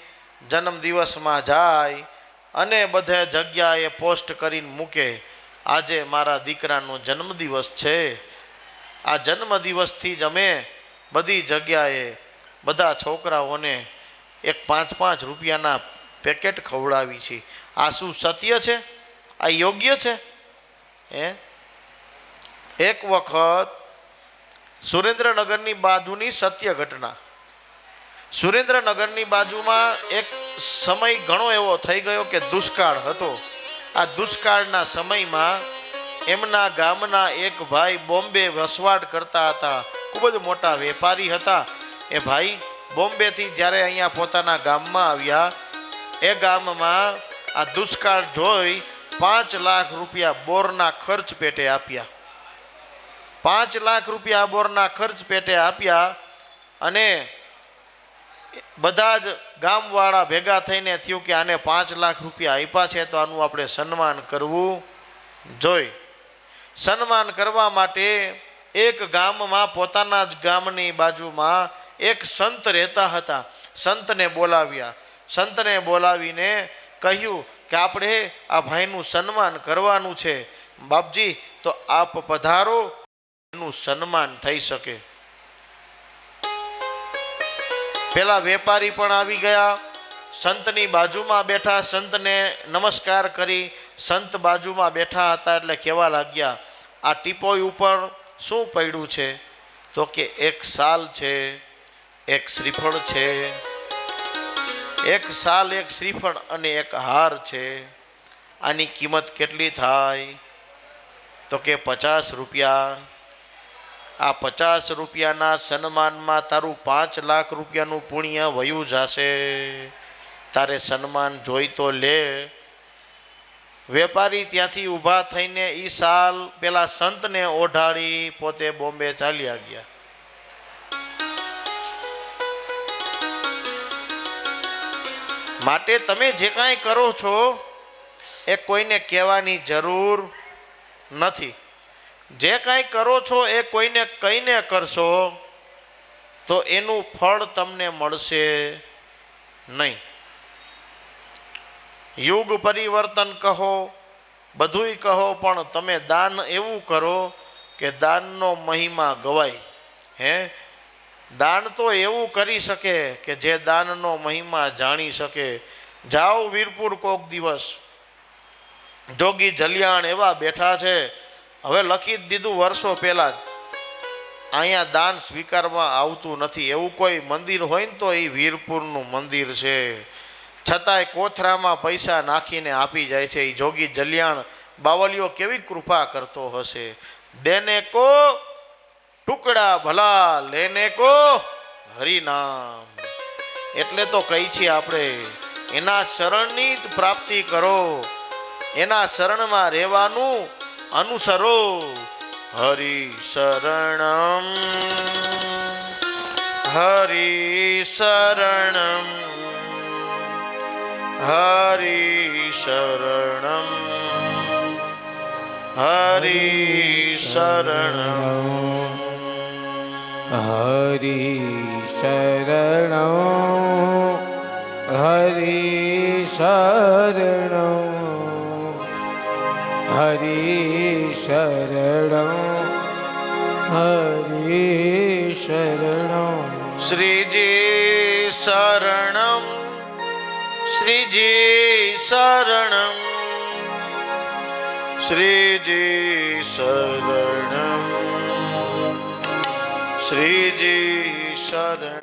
જન્મદિવસમાં જાય અને બધે જગ્યાએ પોસ્ટ કરીને મૂકે, આજે મારા દીકરાનો જન્મદિવસ છે. આ જન્મદિવસથી જ અમે બધી જગ્યાએ બધા છોકરાઓને એક 5-5 રૂપિયાના પેકેટ ખવડાવી છે. આ શું સત્ય છે? આ યોગ્ય છે? એક વખત સુરેન્દ્રનગરની બાજુની સત્ય ઘટના. સુરેન્દ્રનગરની બાજુમાં એક સમય ઘણો એવો થઈ ગયો કે દુષ્કાળ હતો. આ દુષ્કાળના સમયમાં એમના ગામના એક ભાઈ બોમ્બે વસવાટ કરતા હતા, ખૂબ જ મોટા વેપારી હતા. એ ભાઈ બોમ્બેથી જ્યારે અહીંયા પોતાના ગામમાં આવ્યા, એ ગામમાં આ દુષ્કાળ જોઈ 5 લાખ રૂપિયા બોરના ખર્ચ પેટે આપ્યા. 5 લાખ રૂપિયા બોરના ખર્ચ પેટે આપ્યા. અને બધા જ ગામવાળા ભેગા થઈને થયું કે આને 5 લાખ રૂપિયા આપ્યા છે તો આનું આપણે સન્માન કરવું જોઈએ. સન્માન કરવા માટે એક ગામમાં, પોતાના જ ગામની બાજુમાં એક સંત રહેતા હતા. સંતને બોલાવ્યા. સંતને બોલાવીને કહ્યું કે આપણે આ ભાઈનું સન્માન કરવાનું છે. બાપજી, તો આપ પધારો, એનું સન્માન થઈ શકે. પેલા વેપારી પણ આવી ગયા, સંતની બાજુમાં બેઠા. સંતને નમસ્કાર કરી સંત બાજુમાં બેઠા હતા એટલે કહેવા લાગ્યા, આ ટીપોઈ ઉપર શું પડ્યું છે? તો કે એક સાલ છે, એક શ્રીફળ છે, એક સાલ, એક શ્રીફળ અને એક હાર છે. આની કિંમત કેટલી થાય? તો કે 50 રૂપિયા. આ 50 રૂપિયાના સન્માનમાં તારું 5 લાખ રૂપિયાનું પુણ્ય વયું જશે. તારે સન્માન જોઈ તો લે. વેપારી ત્યાંથી ઊભા થઈને ઈ સાલ પેલા સંતને ઓઢાડી પોતે બોમ્બે ચાલ્યા ગયા. માટે તમે જે કાંઈ કરો છો એ કોઈને કહેવાની જરૂર નથી. જે કાંઈ કરો છો એ કોઈને કહીને કરશો તો એનું ફળ તમને મળશે નહીં. યુગ પરિવર્તન કહો, બધુંય કહો, પણ તમે દાન એવું કરો કે દાનનો મહિમા ગવાય. હે, દાન તો એવું કરી શકે કે જે દાનનો મહિમા જાણી શકે. જાઓ વીરપુર કોક દિવસ, જોગી જલિયાણ એવા બેઠા છે, હવે લખી જ દીધું વર્ષો પહેલા જ, અહીંયા દાન સ્વીકારવામાં આવતું નથી. એવું કોઈ મંદિર હોય ને તો એ વીરપુરનું મંદિર છે. છતાંય કોથરામાં પૈસા નાખીને આપી જાય છે. એ જોગી જલિયાણ બાવલીઓ કેવી કૃપા કરતો હશે. દેને કો ટુકડા ભલા, લેને કો હરિનામ. એટલે તો કહી છીએ આપણે, એના શરણની જ પ્રાપ્તિ કરો, એના શરણમાં રહેવાનું અનુસરો. હરિ શરણમ, હરિ શરણમ, હરિ શરણમ, હરિ શરણમ, હરિ શરણં, હરિ શરણં, હરિ શરણં, હરિ શરણં. શ્રીજી શરણમ, શ્રીજી શરણમ, શ્રીજી શરણમ, શ્રીજી શરણમ.